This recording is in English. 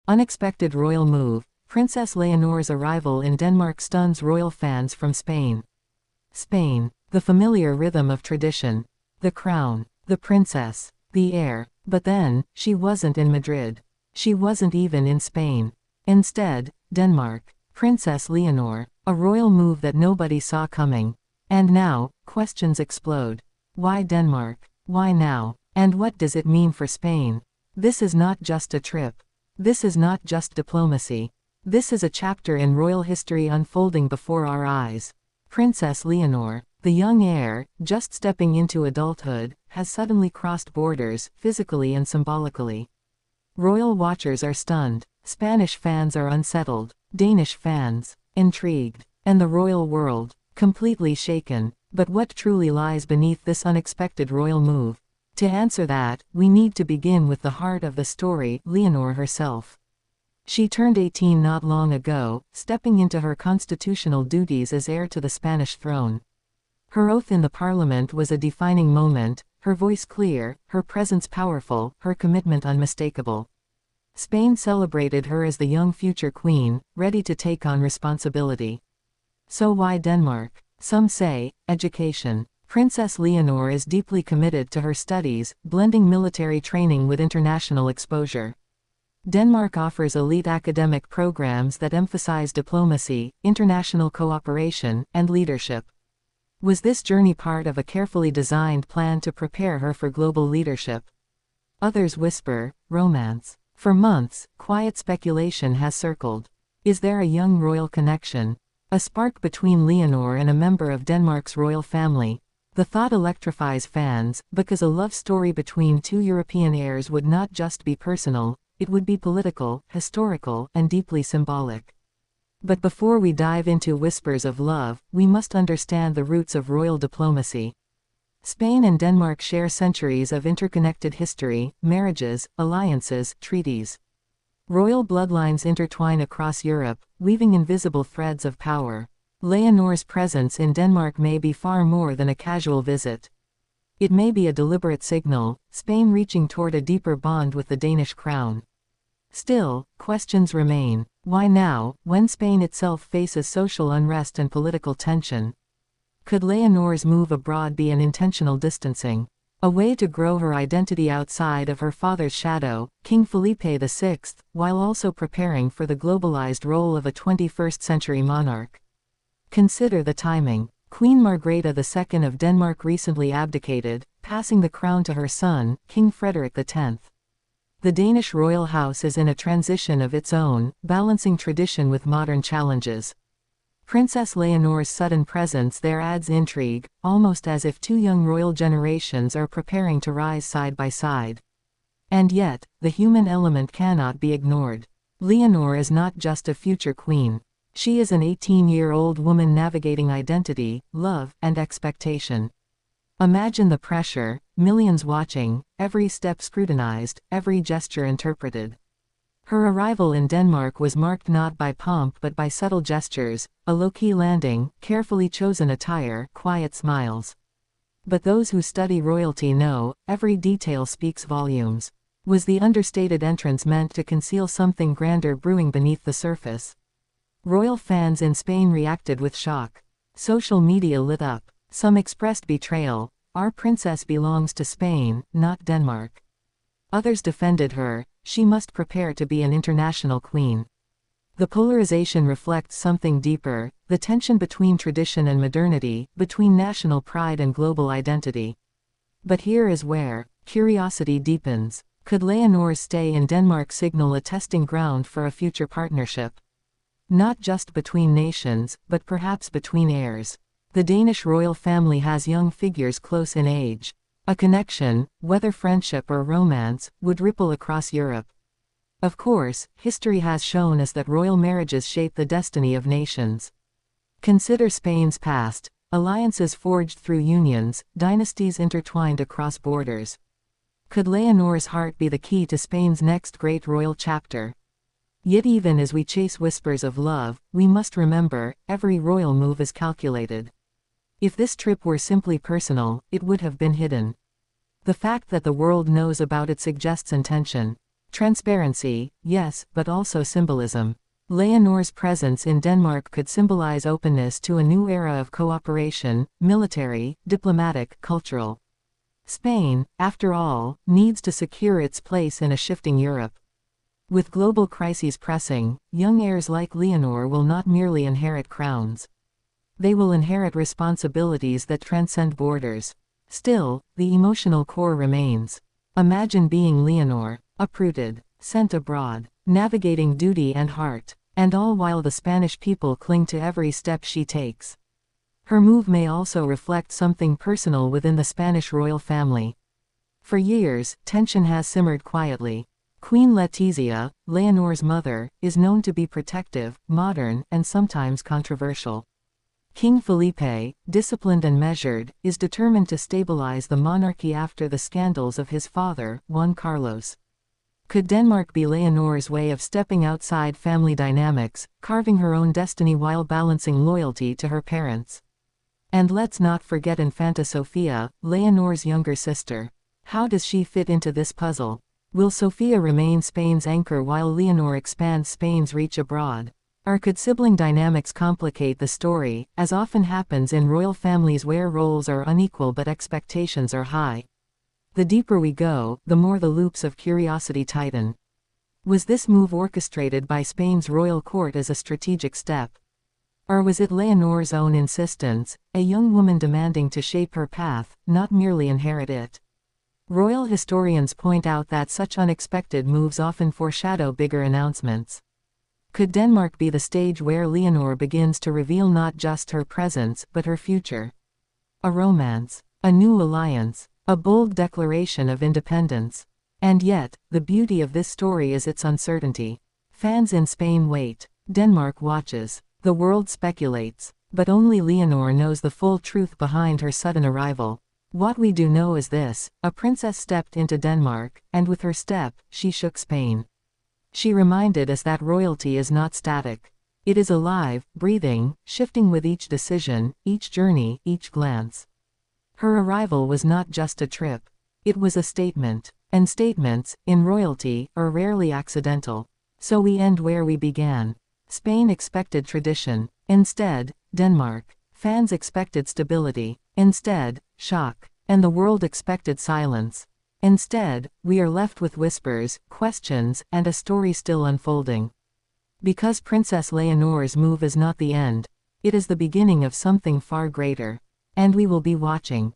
Unexpected royal move. Princess Leonor's arrival in Denmark stuns royal fans from Spain. Spain. The familiar rhythm of tradition. The crown. The princess. The heir. But then, she wasn't in Madrid. She wasn't even in Spain. Instead, Denmark. Princess Leonor. A royal move that nobody saw coming. And now, questions explode. Why Denmark? Why now? And what does it mean for Spain? This is not just a trip. This is not just diplomacy. This is a chapter in royal history unfolding before our eyes. Princess Leonor, the young heir, just stepping into adulthood, has suddenly crossed borders, physically and symbolically. Royal watchers are stunned. Spanish fans are unsettled. Danish fans, intrigued. And the royal world, completely shaken. But what truly lies beneath this unexpected royal move? To answer that, we need to begin with the heart of the story, Leonor herself. She turned 18 not long ago, stepping into her constitutional duties as heir to the Spanish throne. Her oath in the parliament was a defining moment, her voice clear, her presence powerful, her commitment unmistakable. Spain celebrated her as the young future queen, ready to take on responsibility. So why Denmark? Some say, education. Princess Leonor is deeply committed to her studies, blending military training with international exposure. Denmark offers elite academic programs that emphasize diplomacy, international cooperation, and leadership. Was this journey part of a carefully designed plan to prepare her for global leadership? Others whisper, romance. For months, quiet speculation has circled. Is there a young royal connection? A spark between Leonor and a member of Denmark's royal family? The thought electrifies fans, because a love story between two European heirs would not just be personal, it would be political, historical, and deeply symbolic. But before we dive into whispers of love, we must understand the roots of royal diplomacy. Spain and Denmark share centuries of interconnected history, marriages, alliances, treaties. Royal bloodlines intertwine across Europe, weaving invisible threads of power. Leonor's presence in Denmark may be far more than a casual visit. It may be a deliberate signal, Spain reaching toward a deeper bond with the Danish crown. Still, questions remain. Why now, when Spain itself faces social unrest and political tension? Could Leonor's move abroad be an intentional distancing? A way to grow her identity outside of her father's shadow, King Felipe VI, while also preparing for the globalized role of a 21st-century monarch? Consider the timing. Queen Margrethe II of Denmark recently abdicated, passing the crown to her son, King Frederik X. The Danish royal house is in a transition of its own, balancing tradition with modern challenges. Princess Leonor's sudden presence there adds intrigue, almost as if two young royal generations are preparing to rise side by side. And yet, the human element cannot be ignored. Leonor is not just a future queen. She is an 18-year-old woman navigating identity, love, and expectation. Imagine the pressure, millions watching, every step scrutinized, every gesture interpreted. Her arrival in Denmark was marked not by pomp but by subtle gestures, a low-key landing, carefully chosen attire, quiet smiles. But those who study royalty know, every detail speaks volumes. Was the understated entrance meant to conceal something grander brewing beneath the surface? Royal fans in Spain reacted with shock. Social media lit up. Some expressed betrayal. Our princess belongs to Spain, not Denmark. Others defended her. She must prepare to be an international queen. The polarization reflects something deeper, the tension between tradition and modernity, between national pride and global identity. But here is where curiosity deepens. Could Leonor's stay in Denmark signal a testing ground for a future partnership? Not just between nations, but perhaps between heirs. The Danish royal family has young figures close in age. A connection, whether friendship or romance, would ripple across Europe. Of course, history has shown us that royal marriages shape the destiny of nations. Consider Spain's past, alliances forged through unions, dynasties intertwined across borders. Could Leonor's heart be the key to Spain's next great royal chapter? Yet even as we chase whispers of love, we must remember, every royal move is calculated. If this trip were simply personal, it would have been hidden. The fact that the world knows about it suggests intention. Transparency, yes, but also symbolism. Leonor's presence in Denmark could symbolize openness to a new era of cooperation, military, diplomatic, cultural. Spain, after all, needs to secure its place in a shifting Europe. With global crises pressing, young heirs like Leonor will not merely inherit crowns. They will inherit responsibilities that transcend borders. Still, the emotional core remains. Imagine being Leonor, uprooted, sent abroad, navigating duty and heart, and all while the Spanish people cling to every step she takes. Her move may also reflect something personal within the Spanish royal family. For years, tension has simmered quietly. Queen Letizia, Leonor's mother, is known to be protective, modern, and sometimes controversial. King Felipe, disciplined and measured, is determined to stabilize the monarchy after the scandals of his father, Juan Carlos. Could Denmark be Leonor's way of stepping outside family dynamics, carving her own destiny while balancing loyalty to her parents? And let's not forget Infanta Sofia, Leonor's younger sister. How does she fit into this puzzle? Will Sofia remain Spain's anchor while Leonor expands Spain's reach abroad? Or could sibling dynamics complicate the story, as often happens in royal families where roles are unequal but expectations are high? The deeper we go, the more the loops of curiosity tighten. Was this move orchestrated by Spain's royal court as a strategic step? Or was it Leonor's own insistence, a young woman demanding to shape her path, not merely inherit it? Royal historians point out that such unexpected moves often foreshadow bigger announcements. Could Denmark be the stage where Leonor begins to reveal not just her presence but her future? A romance, a new alliance, a bold declaration of independence. And yet, the beauty of this story is its uncertainty. Fans in Spain wait. Denmark watches. The world speculates. But only Leonor knows the full truth behind her sudden arrival. What we do know is this: a princess stepped into Denmark, and with her step, she shook Spain. She reminded us that royalty is not static. It is alive, breathing, shifting with each decision, each journey, each glance. Her arrival was not just a trip. It was a statement. And statements, in royalty, are rarely accidental. So we end where we began. Spain expected tradition. Instead, Denmark. Fans expected stability. Instead, shock. And the world expected silence. Instead, we are left with whispers, questions, and a story still unfolding. Because Princess Leonor's move is not the end. It is the beginning of something far greater. And we will be watching.